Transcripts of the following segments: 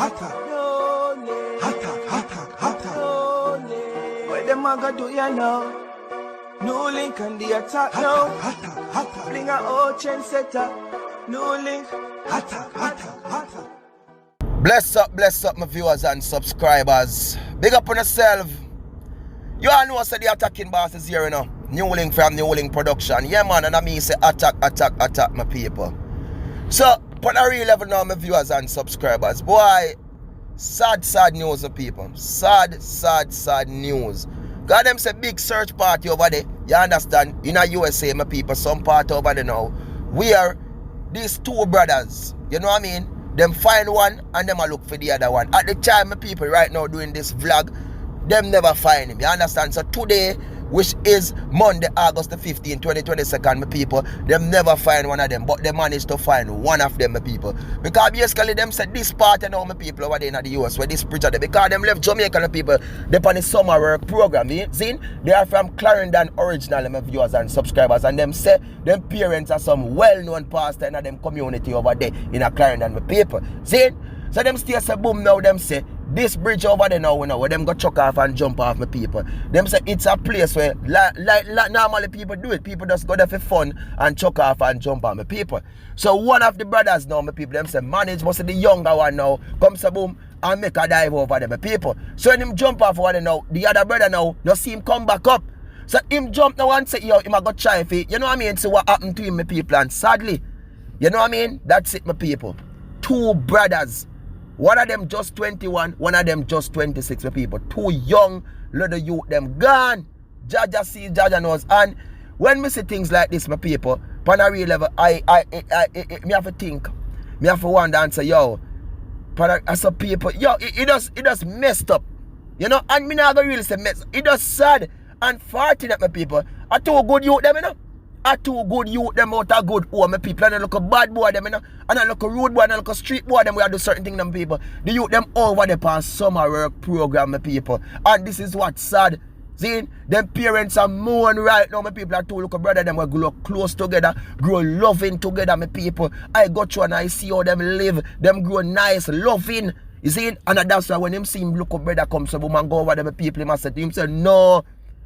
What them a go do ya now? NEWLINK and the attack now. Bring a old chain setter. NEWLINK. Bless up my viewers and subscribers. Big up on yourself. You all know say the attacking boss is here, you know. NEWLINK from NEWLINK production. Yeah man, and I mean say attack my people. So, on a real level now my viewers and subscribers. Boy, sad news of people. Sad news. God them say big search party over there. You understand? In a USA my people, some part over there now. Where these two brothers, you know what I mean? Them find one and them a look for the other one. At the time my people right now doing this vlog, them never find him. You understand? So today, which is Monday, August the 15th, 2022, my people, them never find one of them, but they managed to find one of them, my people. Because basically them said this part and all my people over there in the US, where this preacher, because them left Jamaica, my people, they on the summer work program, see? They are from Clarendon original, my viewers and subscribers, and them say them parents are some well-known pastor in them community over there in a Clarendon, my people. See? So them stay say boom now, them say, this bridge over there now, where them go chuck off and jump off my people. Them say it's a place where like normally people do it. People just go there for fun and chuck off and jump on my people. So one of the brothers now, my people, them say manage must the younger one now, come say boom and make a dive over there, my people. So when him jump off over there now, the other brother now, you see him come back up. So him jump now and say, yo, him a go try for it. You know what I mean? See what happened to him, my people. And sadly, you know what I mean? That's it, my people. Two brothers. One of them just 21, one of them just 26 people. Two young little youth, them gone. Jaja sees, Jaja knows. And when me see things like this, my people, on a real level, me have to think. Me have to wonder and say, yo, as a people, yo, it just messed up. You know, and me not gonna really say mess. It just sad and fortunate, my people. I two good youth, them, you know. A two good youth them out a good home, my people, and I look a bad boy them, you know, and I look a rude boy and I look a street boy them, we do certain things them people. The youth them over the past summer work program, my people. And this is what's sad. See, them parents are mourn right now, my people. I two look a brother them we grow close together, grow loving together, my people. I go through and I see how them live, them grow nice, loving. You see, and that's why when him see him look a brother come so boom and go over them, my people, he must say to him, say no.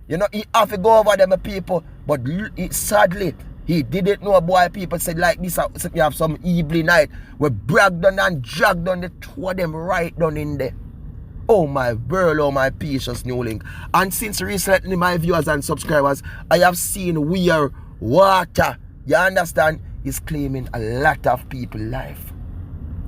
You know, he have to go over them people, but sadly, he didn't know, boy. People said like this, we have some evil night. We bragged on and dragged on the two of them right down in there. Oh my world, oh my precious NEWLINK. And since recently, my viewers and subscribers, I have seen where water, you understand, is claiming a lot of people's life.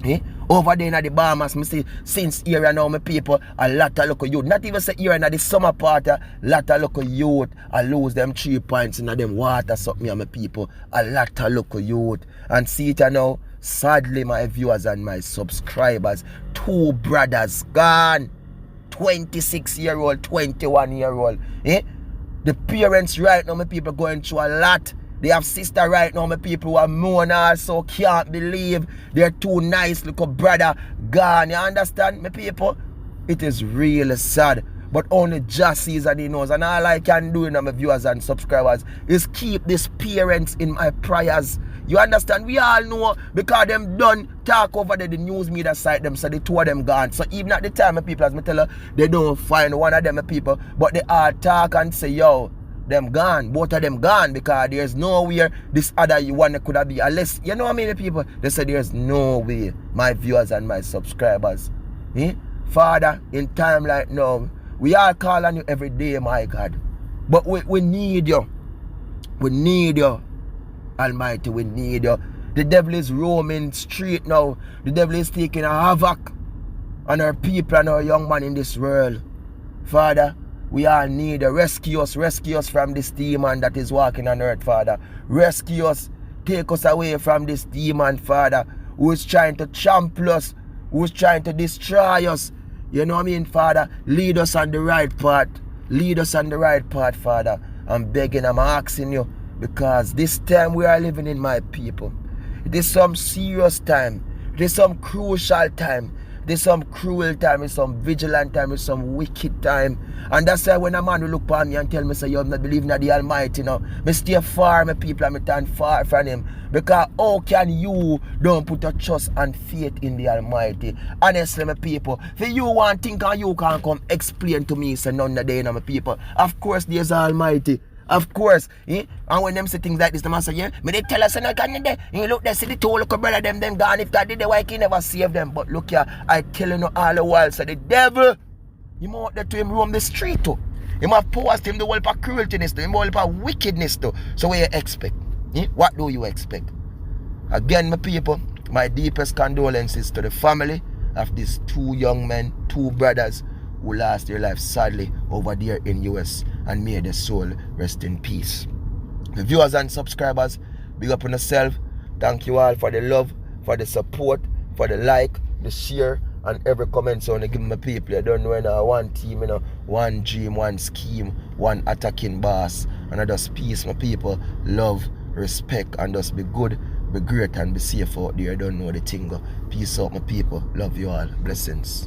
Eh? Over there in the Bahamas, I see since here now, my people, a lot of local youth, not even say here in the summer part, a lot of local youth, I lose them 3 points in them water, something, my people, a lot of local youth. And see it now, sadly, my viewers and my subscribers, two brothers gone, 26-year-old, 21-year-old. Eh? The parents right now, my people, going through a lot. They have sister right now, my people, who are mourn also, can't believe they're two nice little brother gone. You understand, my people? It is really sad. But only just sees and he knows. And all I can do, you know, my viewers and subscribers, is keep these parents in my prayers. You understand? We all know because them done talk over the news media site them, so the two of them gone. So even at the time, my people, as me tell you, they don't find one of them, my people, but they all talk and say, yo, them gone, both of them gone, because there's nowhere this other one could have been, unless, you know what I mean, people, they say there's no way, my viewers and my subscribers. Eh? Father, in time like now, we are calling you every day, my God, but we need you. We need you, Almighty, we need you. The devil is roaming street now. The devil is taking a havoc on our people and our young man in this world. Father, we all need to rescue us from this demon that is walking on earth, Father. Rescue us, take us away from this demon, Father, who is trying to trample us, who is trying to destroy us. You know what I mean, Father? Lead us on the right path. Lead us on the right path, Father. I'm begging, I'm asking you, because this time we are living in, my people, it is some serious time. It is some crucial time. There's some cruel time, there's some vigilant time, there's some wicked time. And that's why when a man will look upon me and tell me, say, you're not believing in the Almighty, me stay far, my people, and me stand far from him. Because how can you don't put a trust and faith in the Almighty? Honestly, my people, if you want to think and you can come explain to me, say none of the day, my people. Of course, there's Almighty. Of course, and when them say things like this, the man say, yeah, me they tell us and I can't there. You look, they see the two local brother, them gone. If God did the work, he never save them. But look here, I tell you all the while, so the devil, you want that to him roam the street too. He might post him the whole of crueltyness too, him the whole of wickedness too. So what you expect? What do you expect? Again, my people, my deepest condolences to the family of these two young men, two brothers, who lost their life sadly over there in US, and may their soul rest in peace. The viewers and subscribers, big up on yourself. Thank you all for the love, for the support, for the like, the share, and every comment. So I give my people, I don't know, one team, one dream, one scheme, one attacking boss. And I just peace, my people, love, respect, and just be good, be great, and be safe out there. I don't know the thing. Peace out, my people. Love you all. Blessings.